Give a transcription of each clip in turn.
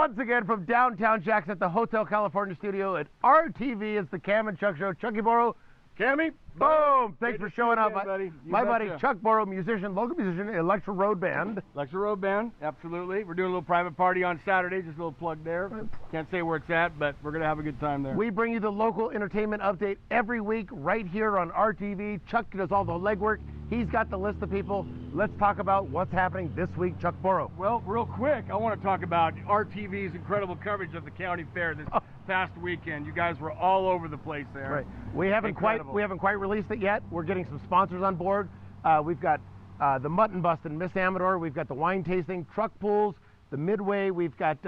once again from downtown Jackson at the Hotel California studio at RTV. It's the Kam and Chuck Show. Chucky Boro, Cammy, boom! Thanks for showing up. My buddy Chuck Boro, musician, local musician, Electro Road Band. Electro Road Band, absolutely. We're doing a little private party on Saturday, just a little plug there. Can't say where it's at, but we're going to have a good time there. We bring you the local entertainment update every week right here on RTV. Chuck does all the legwork. He's got the list of people. Let's talk about what's happening this week, Chuck Boro. Well, real quick, I want to talk about RTV's incredible coverage of the county fair this past weekend. You guys were all over the place there. Right. We haven't quite released it yet. We're getting some sponsors on board. We've got the Mutton Bust in Miss Amador. We've got the wine tasting, truck pulls, the Midway. We've got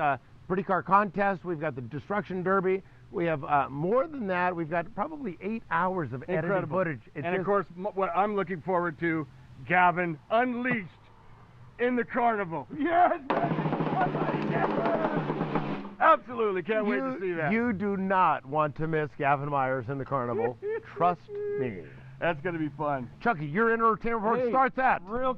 Pretty Car Contest. We've got the Destruction Derby. We have more than that. We've got probably 8 hours of edited footage. Of course, what I'm looking forward to, Gavin Unleashed in the carnival. Yes! Absolutely, can't wait to see that. You do not want to miss Gavin Myers in the carnival. Trust me. That's going to be fun. Chucky, your entertainment report starts at. Real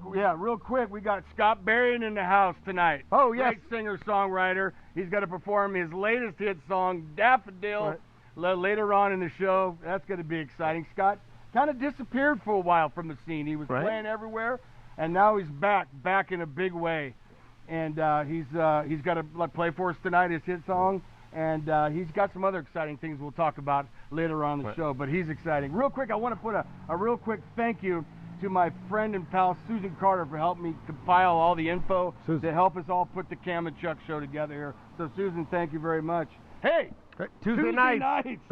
quick, we got Scott Berrian in the house tonight. Oh, yes. Great singer-songwriter. He's going to perform his latest hit song, Daffodil, later on in the show. That's going to be exciting. Scott kind of disappeared for a while from the scene. He was playing everywhere, and now he's back in a big way. And he's got to play for us tonight, his hit song. And he's got some other exciting things we'll talk about later on the show, but he's exciting. Real quick, I want to put a real quick thank you to my friend and pal Susan Carter for helping me compile all the info to help us all put the Kam and Chuck Show together here. So Susan, thank you very much. Hey! Tuesday nights.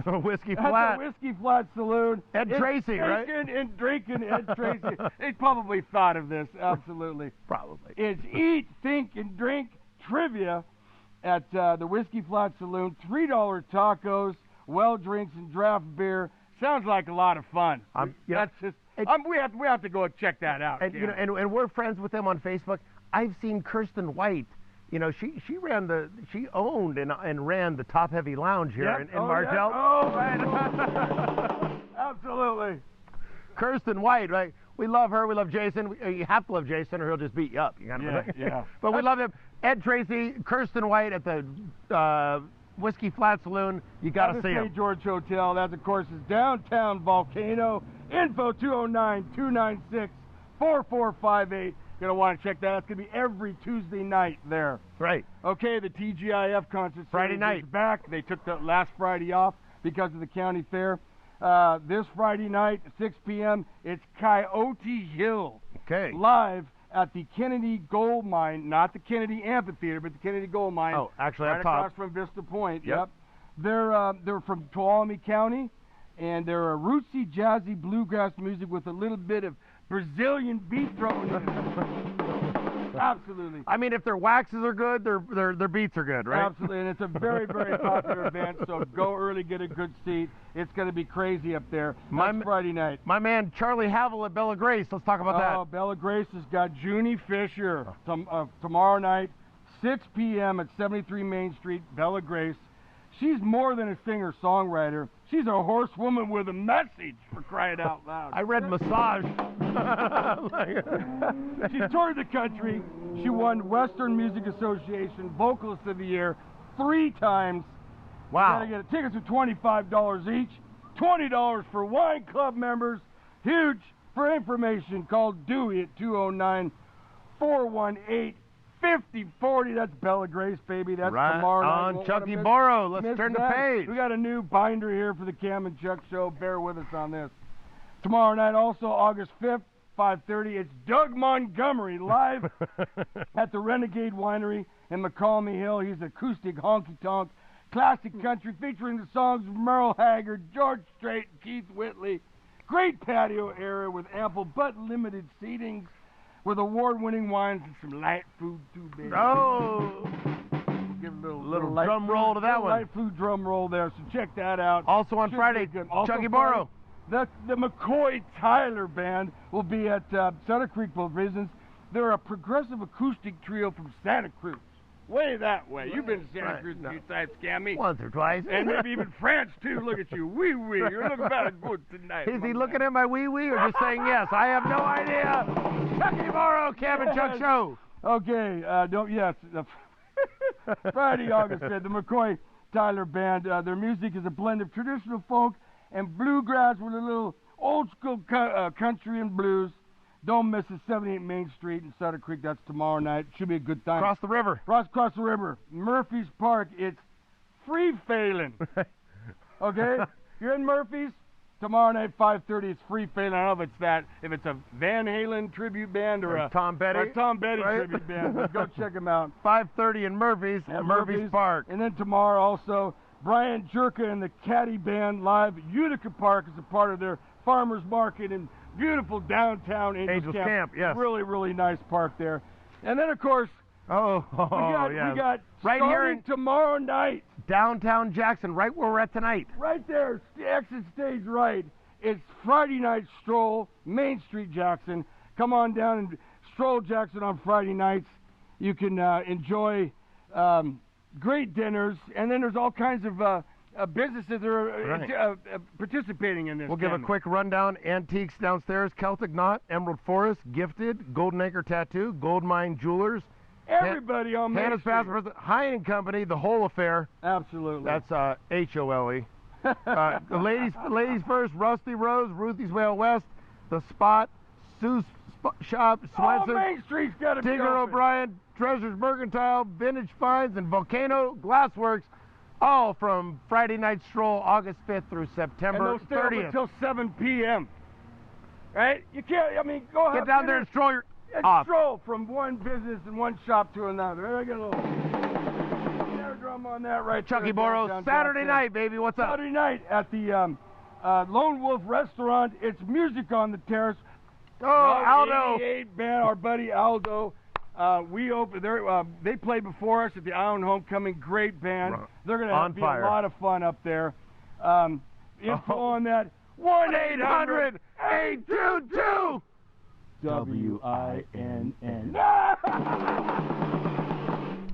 Whiskey Flat. At the Whiskey Flat Saloon. Ed Tracy, right? And drinking Ed Tracy. They probably thought of this, absolutely. Probably. It's Eat, Think, and Drink Trivia at the Whiskey Flat Saloon. $3 tacos, well drinks, and draft beer. Sounds like a lot of fun. We have to go and check that out. And, and we're friends with them on Facebook. I've seen Kirsten White. You know, she owned and ran the Top Heavy Lounge here in Martell. Oh, man. Absolutely. Kirsten White, right? We love her. We love Jason. You have to love Jason, or he'll just beat you up. But we love him. Ed Tracy, Kirsten White at the Whiskey Flat Saloon. You got to see him. St. George Hotel. That, of course, is downtown Volcano. Info 209-296-4458. Going to want to check that out. It's going to be every Tuesday night there. Right. Okay, the TGIF concert Friday night is back. They took the last Friday off because of the county fair. This Friday night, 6 p.m., it's Coyote Hill. Okay. Live at the Kennedy Gold Mine, not the Kennedy Amphitheater, but the Kennedy Gold Mine. Oh, actually, right up top. Across from Vista Point. Yep. They're from Tuolumne County, and they're a rootsy, jazzy, bluegrass music with a little bit of Brazilian beat thrown in. Absolutely. I mean, if their waxes are good, their beats are good, right? Absolutely, and it's a very, very popular event, so go early, get a good seat. It's going to be crazy up there. That's Friday night. My man Charlie Havel at Bella Grace. Let's talk about that. Oh, Bella Grace has got Junie Fisher tomorrow night, 6 p.m. at 73 Main Street, Bella Grace. She's more than a singer-songwriter. She's a horsewoman with a message, for crying out loud. I read massage. She toured the country. She won Western Music Association Vocalist of the Year 3 times. Wow. You gotta get tickets are $25 each. $20 for wine club members. Huge. For information, call Dewey at 209-418-5040. That's Bella Grace, baby. That's tomorrow night. On Chucky Boro. Let's turn the page. We got a new binder here for the Kam and Chuck Show. Bear with us on this. Tomorrow night, also August 5th, 5:30, it's Doug Montgomery live at the Renegade Winery in McCalmy Hill. He's acoustic honky-tonk, classic country featuring the songs of Merle Haggard, George Strait, Keith Whitley. Great patio area with ample but limited seatings, with award-winning wines and some light food too, baby. Oh! Give a little drum roll to that one. Light food drum roll there, so check that out. Also on Friday, Chucky Boro. The McCoy Tyler Band will be at Sutter Creek Provisions. They're a progressive acoustic trio from Santa Cruz. Way that way. You've been to Santa Cruz a few times, Cammy. Once or twice. And maybe even France, too. Look at you. Wee wee. You're looking better good tonight. Is he looking at my wee wee or just saying yes? I have no idea. Chucky Boro, Kam and Chuck Show. Okay. Yes. Friday, August 5th, the McCoy Tyler Band. Their music is a blend of traditional folk and bluegrass with a little old school country and blues. Don't miss it, 78 Main Street in Sutter Creek. That's tomorrow night. Should be a good time. Across the river. Across the river. Murphy's Park. It's free failing. Okay? You're in Murphy's. Tomorrow night, 5:30, it's free failing. I don't know if it's a Van Halen tribute band or a Tom Petty. Tribute band. But go check them out. 5:30 in Murphy's at Murphy's Park. And then tomorrow also, Brian Jerka and the Caddy Band live. Utica Park is a part of their farmers market in beautiful downtown Angels Camp. Yes. Really, really nice park there. And then, of course, we got right here in tomorrow night. Downtown Jackson, right where we're at tonight. Right there, exit stage right. It's Friday night stroll, Main Street Jackson. Come on down and stroll Jackson on Friday nights. You can enjoy great dinners, and then there's all kinds of businesses that are participating in this. We'll give a quick rundown. Antiques downstairs, Celtic Knot, Emerald Forest, Gifted, Golden Acre Tattoo, Gold Mine Jewelers. Everybody on Main Hannah's Street. Fast High-End Company, The Whole Affair. Absolutely. That's HOLE. The ladies first, Rusty Rose, Ruthie's Whale West, The Spot, Sue's Shop, Swenson, Main Street's got to be Tigger open. O'Brien, Treasures Mercantile, Vintage Finds, and Volcano Glassworks, all from Friday Night Stroll, August 5th through September and they'll stay 30th. open until 7 p.m. Right? You can't, go ahead. Get down there and stroll your stroll from one business and one shop to another. I get a little snare drum on that right there. Chucky Boro, Saturday night, baby. What's up? Saturday night at the Lone Wolf Restaurant. It's Music on the Terrace. Oh, Aldo. 88 band, our buddy Aldo. They played before us at the Island Homecoming. Great band. They're going to be a lot of fun up there. Info on that, 1-800-822 WINN.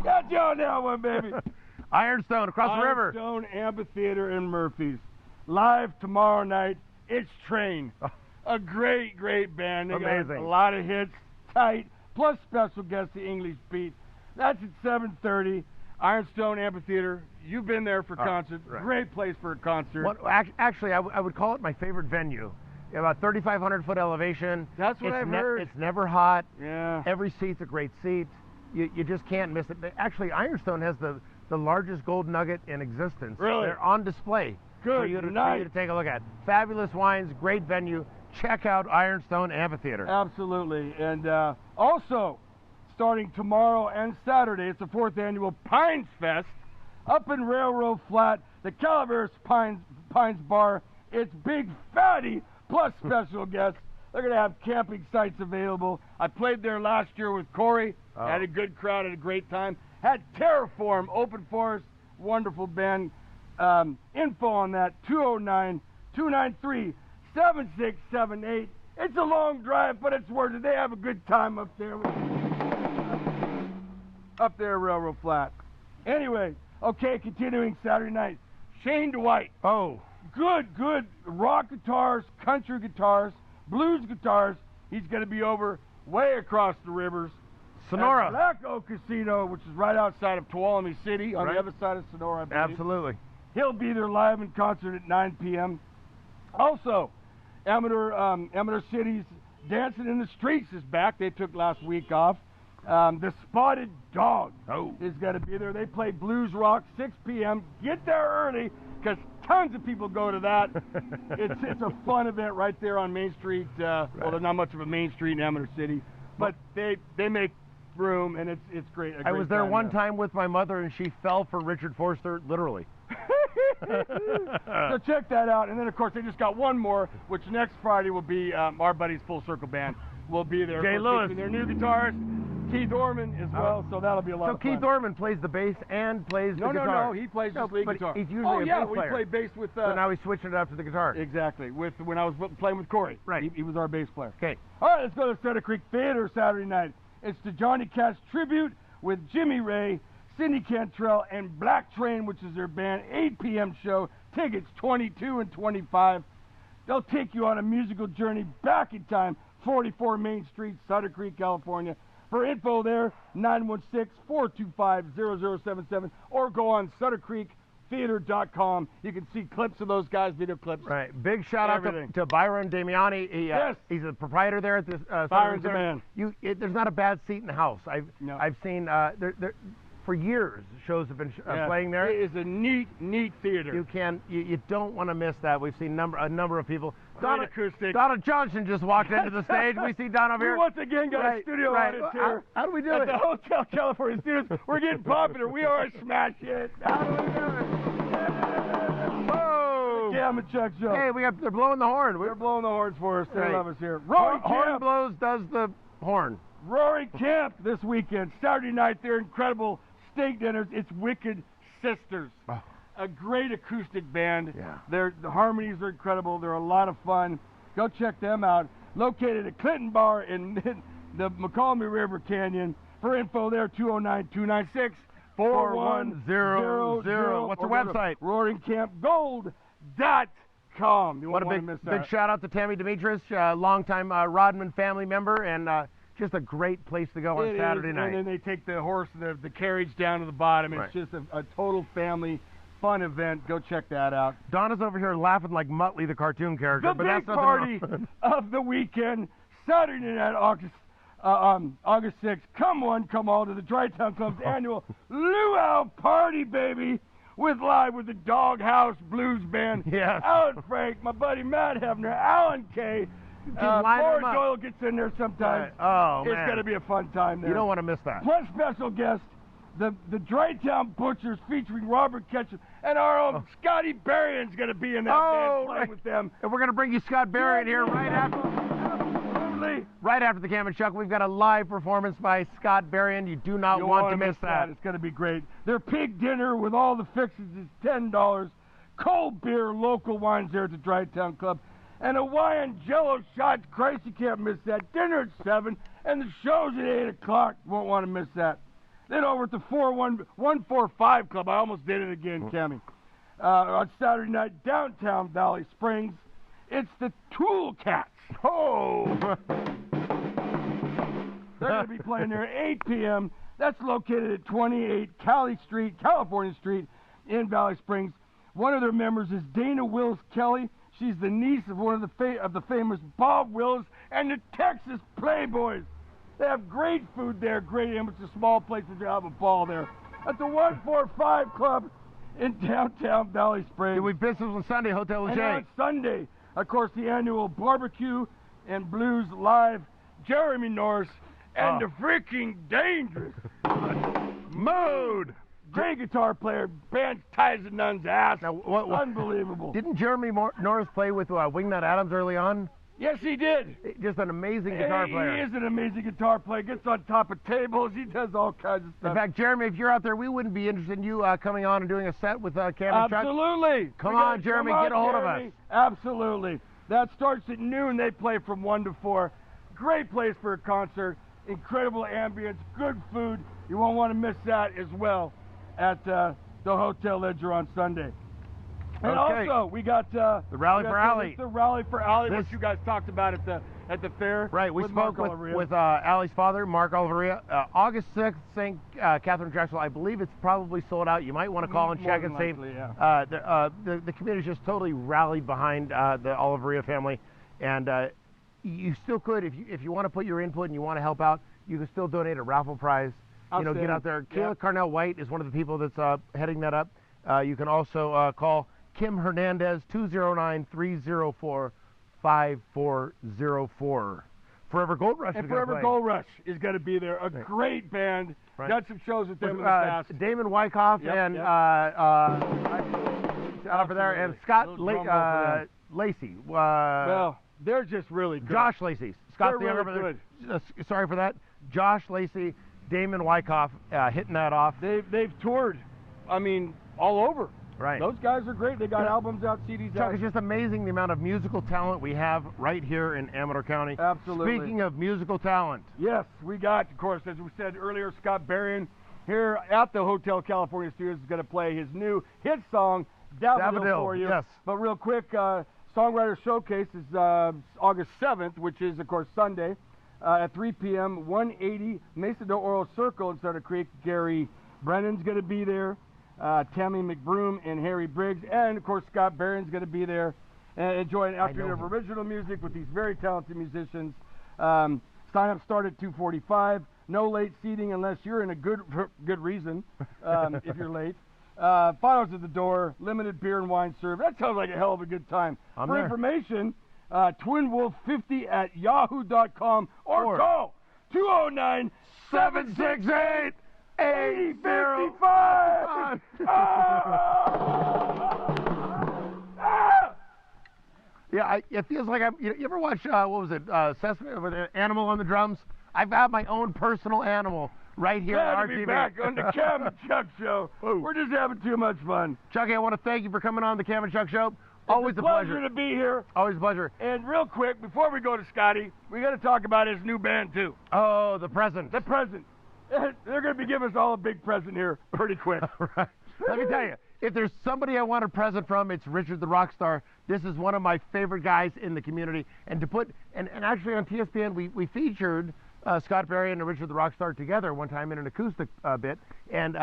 Got you on that one, baby. Ironstone across the river. Ironstone Amphitheater in Murphy's. Live tomorrow night. It's Train. A great, great band. They got a lot of hits. Tight. Plus special guest, the English Beat. That's at 7:30. Ironstone Amphitheater. You've been there for concerts. Right. Great place for a concert. Actually, I would call it my favorite venue. About 3,500 foot elevation. That's what I've heard. It's never hot. Yeah. Every seat's a great seat. You just can't miss it. Actually, Ironstone has the largest gold nugget in existence. Really? They're on display for you to take a look at. Fabulous wines, great venue. Check out Ironstone Amphitheater. Absolutely. And also, starting tomorrow and Saturday, it's the 4th annual Pines Fest up in Railroad Flat, the Calaveras Pines Bar. It's Big Fatty plus special guests. They're going to have camping sites available. I played there last year with Corey. Had a good crowd, had a great time. Had Terraform open for us. Wonderful band. Info on that, 209-293-7678. It's a long drive, but it's worth it. They have a good time up there. Up there, Railroad Flat. Anyway, okay, continuing Saturday night. Shane Dwight. Oh. Good rock guitars, country guitars, blues guitars. He's going to be over way across the rivers. Sonora. Black Oak Casino, which is right outside of Tuolumne City, on the other side of Sonora, I believe. Absolutely. He'll be there live in concert at 9 p.m. Also, Amador City's Dancing in the Streets is back. They took last week off. The Spotted Dog is going to be there. They play blues rock, 6 p.m. Get there early, because tons of people go to that. It's a fun event right there on Main Street. Well, there's not much of a Main Street in Amador City, but they make room, and it's great. I was there one time with my mother, and she fell for Richard Forster, literally. So check that out. And then, of course, they just got one more, which next Friday will be our buddies Full Circle Band will be there. Jay Lewis. Their new guitarist, Keith Orman as well, so that'll be a lot of fun. So Keith Orman plays the bass and plays the guitar. No, he plays just lead guitar. He's usually a bass player. we play bass with... so now he's switching it up to the guitar. Exactly. When I was playing with Corey. Right. He was our bass player. Okay. All right, let's go to Cedar Creek Theater Saturday night. It's the Johnny Cash Tribute with Jimmy Ray, Cindy Cantrell, and Black Train, which is their band, 8 p.m. show. Tickets $22 and $25. They'll take you on a musical journey back in time, 44 Main Street, Sutter Creek, California. For info there, 916-425-0077, or go on SutterCreekTheater.com. You can see clips of those guys, video clips. Right. Big shout out to Byron Damiani. Yes. He's the proprietor there at this. Byron's the man. There's not a bad seat in the house. I've seen for years shows have been playing there. It is a neat theater. You don't want to miss that. We've seen a number of people. Donna acoustic. Donna Johnson just walked into the stage. We see Donna over here. We once again got a studio audience here. How do we do at it? the Hotel California Studios. We're getting popular. We are a smash hit. How do we do it? Whoa! Kam Chuck Show. Hey, they're blowing the horn. They're blowing the horns for us. They love us here. Horn blows does the horn. Roaring Camp this weekend, Saturday night. They're incredible steak dinners. It's Wicked Sisters. Oh. A great acoustic band. Yeah. The harmonies are incredible. They're a lot of fun. Go check them out. Located at Clinton Bar in the McCalmy River Canyon. For info there, 209-296-4100. What's the website? RoaringCampGold.com. You won't want to miss that. Big shout out to Tammy Demetrius, longtime Rodman family member, and just a great place to go on Saturday night. And then they take the horse, the carriage down to the bottom. It's just a total family fun event. Go check that out. Donna's over here laughing like Muttley, the cartoon character. The big party of the weekend, Saturday night, August 6th. Come all to the Dry-Town Club's annual Luau Party, baby. With the Doghouse Blues Band. Yes. Alan Frank, my buddy Matt Hefner, Alan K. Laura Doyle gets in there sometimes. Oh, man. It's going to be a fun time there. You don't want to miss that. Plus special guest, the Dry-Town Butchers featuring Robert Ketchum, and our own Scotty Berrian's going to be in that band playing with them. And we're going to bring you Scott Berrian here right after the Kam Chuck. We've got a live performance by Scott Berrian. You do not want to miss that. It's going to be great. Their pig dinner with all the fixings is $10. Cold beer, local wines there at the Dry-Town Club. And Hawaiian Jello shots. Christ, you can't miss that. Dinner at 7, and the show's at 8 o'clock. Won't want to miss that. Then over at the 145 Club. I almost did it again, Cammy. On Saturday night, downtown Valley Springs. It's the Tool Cats. Oh! They're going to be playing there at 8 p.m. That's located at 28 California Street in Valley Springs. One of their members is Dana Wills Kelly. She's the niece of one of the famous Bob Wills and the Texas Playboys. They have great food there, great image, a small place to have a ball there. At the 145 Club in downtown Valley Springs. We business on Sunday, Hotel Leger. And on Sunday, of course, the annual Barbecue and Blues Live, Jeremy Norris and the freaking Dangerous Mode. Great guitar player, band ties the nun's ass. Now, unbelievable. Didn't Jeremy Norris play with Wingnut Adams early on? Yes, he did. Just an amazing guitar player. He is an amazing guitar player. Gets on top of tables. He does all kinds of stuff. In fact, Jeremy, if you're out there, we wouldn't be interested in you coming on and doing a set with Kam Chuck. Absolutely. Come on, Jeremy, get a hold of us. Absolutely. That starts at noon. They play from 1 to 4. Great place for a concert. Incredible ambience. Good food. You won't want to miss that as well at the Hotel Ledger on Sunday. And also, we got the Rally for Allie. The Rally for Allie, which you guys talked about at the fair. Right, we spoke with Allie's father, Mark Oliveria. August 6th, St. Catherine Drexel. I believe it's probably sold out. You might want to call and check and see. The community's just totally rallied behind the Oliveria family, and you still could, if you want to put your input and you want to help out, you can still donate a raffle prize. Get out there. Kayla Carnell White is one of the people that's heading that up. You can also call Kim Hernandez, 209-304-5404. Forever Gold Rush and Forever Gold Rush is going to be there. A great band. Got some shows with them in the past. Damon Wyckoff and over there, and Scott Lacey. Well, they're just really good. Josh Lacey. Scott they're really good. Sorry for that. Josh Lacey, Damon Wyckoff hitting that off. They've toured, I mean, all over. Right. Those guys are great. They got albums out, CDs out. Chuck, it's just amazing the amount of musical talent we have right here in Amador County. Absolutely. Speaking of musical talent. Yes, we got, of course, as we said earlier, Scott Berrian here at the Hotel California Studios is going to play his new hit song, Daffodil for you. Yes. But real quick, Songwriter Showcase is August 7th, which is, of course, Sunday. at 3 p.m., 180 Mesa del Oro Circle in Sutter Creek. Gary Brennan's going to be there. Tammy McBroom and Harry Briggs. And, of course, Scott Berrian's going to be there. And enjoy an afternoon of original music with these very talented musicians. Sign-up start at 2:45. No late seating unless you're in a good reason, if you're late. $5 at the door, limited beer and wine served. That sounds like a hell of a good time. For information, twinwolf50@yahoo.com or call 209-768-8055. Yeah, it feels like I'm. You ever watch what was it, Sesame with an animal on the drums? I've got my own personal animal right here on our TV. Back on the Kam Chuck Show. We're just having too much fun. Chucky, I want to thank you for coming on the Kam Chuck Show. Always a pleasure to be here. Always a pleasure. And real quick, before we go to Scotty, we got to talk about his new band too. Oh, the present. The present. They're going to be giving us all a big present here pretty quick. Right. Let me tell you, if there's somebody I want a present from, it's Richard the Rockstar. This is one of my favorite guys in the community. And to put, and actually on TSPN, we featured Scott Berrian and Richard the Rockstar together one time in an acoustic bit. And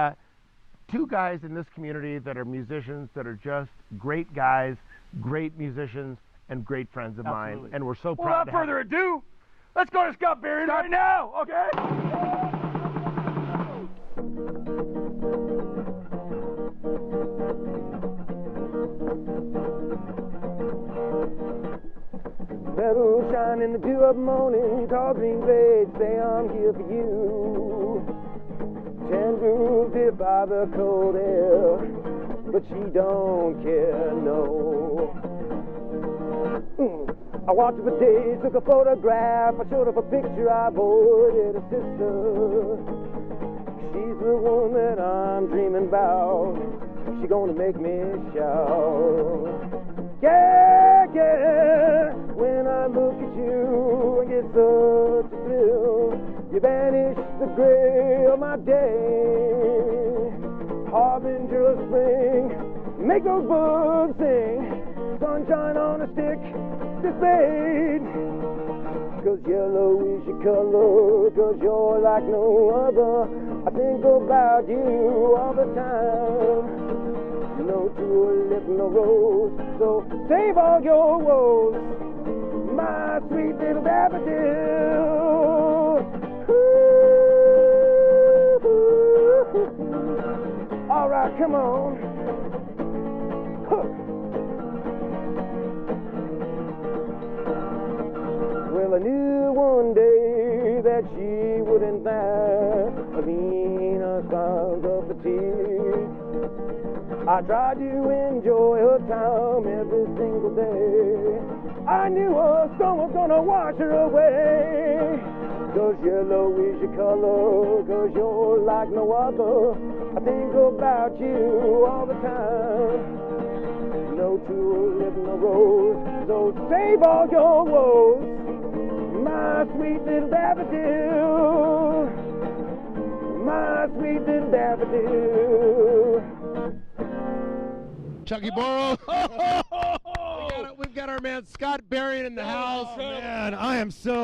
two guys in this community that are musicians, that are just great guys, great musicians, and great friends of mine. And we're so proud to have. Without further ado, let's go to Scott Berrian right now, okay? Meadows shine in the dew of morning, tall green blades say I'm here for you. Tendrils hit by the cold air, but she don't care, no. I watched her for days, took a photograph, I showed her a picture, I avoided a sister. She's the one that I'm dreaming about, she gonna make me shout. Yeah, yeah, when I look at you, I get such a thrill. You banish the gray of my day. Harbinger of spring, make those birds sing. Sunshine on a stick, displayed. 'Cause yellow is your color, 'cause you're like no other. I think about you all the time. No tulip, no rose, so save all your woes, my sweet little daffodil. All right, come on. Well, I knew one day that she wouldn't laugh Venus out of the tea. I tried to enjoy her time every single day. I knew a storm was gonna wash her away. 'Cause yellow is your color, 'cause you're like no other. I think about you all the time. No tulip, no rose, so save all your woes, my sweet little daffodil, my sweet little daffodil. Chucky Boro. We've got our man Scott Berrian in the house. Man,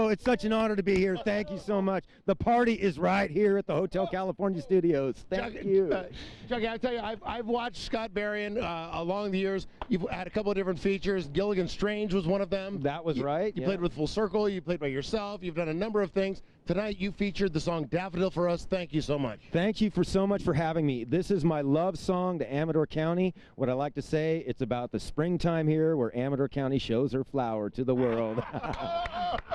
it's such an honor to be here. Thank you so much. The party is right here at the Hotel California Studios. Thank you. Chucky, I tell you, I've watched Scott Berrian along the years. You've had a couple of different features. Gilligan Strange was one of them. That was right. You played with Full Circle. You played by yourself. You've done a number of things. Tonight you featured the song Daffodil for us. Thank you so much. Thank you so much for having me. This is my love song to Amador County. What I like to say, it's about the springtime here where Amador County shows her flower to the world.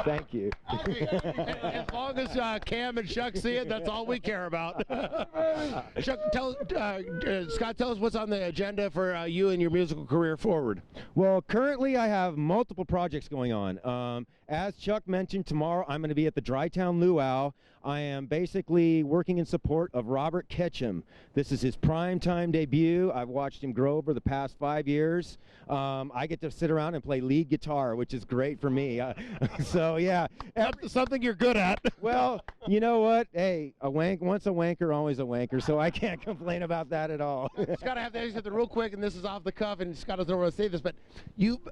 Thank you. As long as Kam and Chuck see it, that's all we care about. Chuck, Scott, tell us what's on the agenda for you and your musical career forward. Well, currently I have multiple projects going on. As Chuck mentioned, tomorrow I'm going to be at the Dry Town Luau. I am basically working in support of Robert Ketchum. This is his primetime debut. I've watched him grow over the past 5 years. I get to sit around and play lead guitar, which is great for me. So yeah, something you're good at. Well, you know what? Hey, once a wanker, always a wanker. So I can't complain about that at all. Scott, I have to ask you something real quick, and this is off the cuff, and Scott doesn't know where to say this, but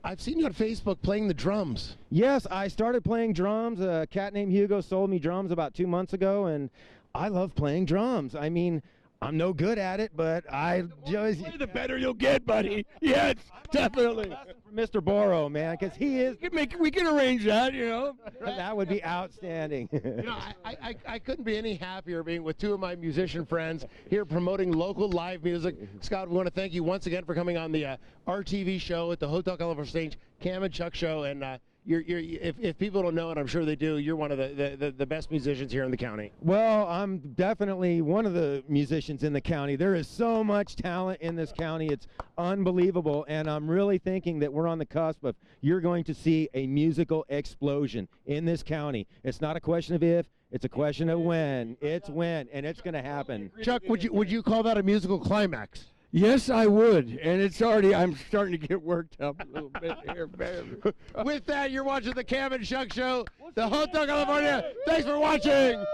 I've seen you on Facebook playing the drums. Yes, I started playing drums. A cat named Hugo sold me drums about 2 months ago, and I love playing drums. I mean, I'm no good at it, but I just... The better you'll get, buddy. Yes, definitely. Mr. Boro, man, because he is... We can arrange that, you know. That would be outstanding. You know, I couldn't be any happier being with two of my musician friends here promoting local live music. Scott, we want to thank you once again for coming on the RTV show at the Hotel California Stage, Kam and Chuck Show, and if people don't know it, I'm sure they do, you're one of the best musicians here in the county. Well, I'm definitely one of the musicians in the county. There is so much talent in this county. It's unbelievable, and I'm really thinking that we're on the cusp of you're going to see a musical explosion in this county. It's not a question of if, it's a question of when. It's when, and it's going to happen. Chuck, would you call that a musical climax? Yes, I would, and I'm starting to get worked up a little bit here, man. With that, you're watching the Kam and Chuck Show, the Hotel California. Thanks for watching.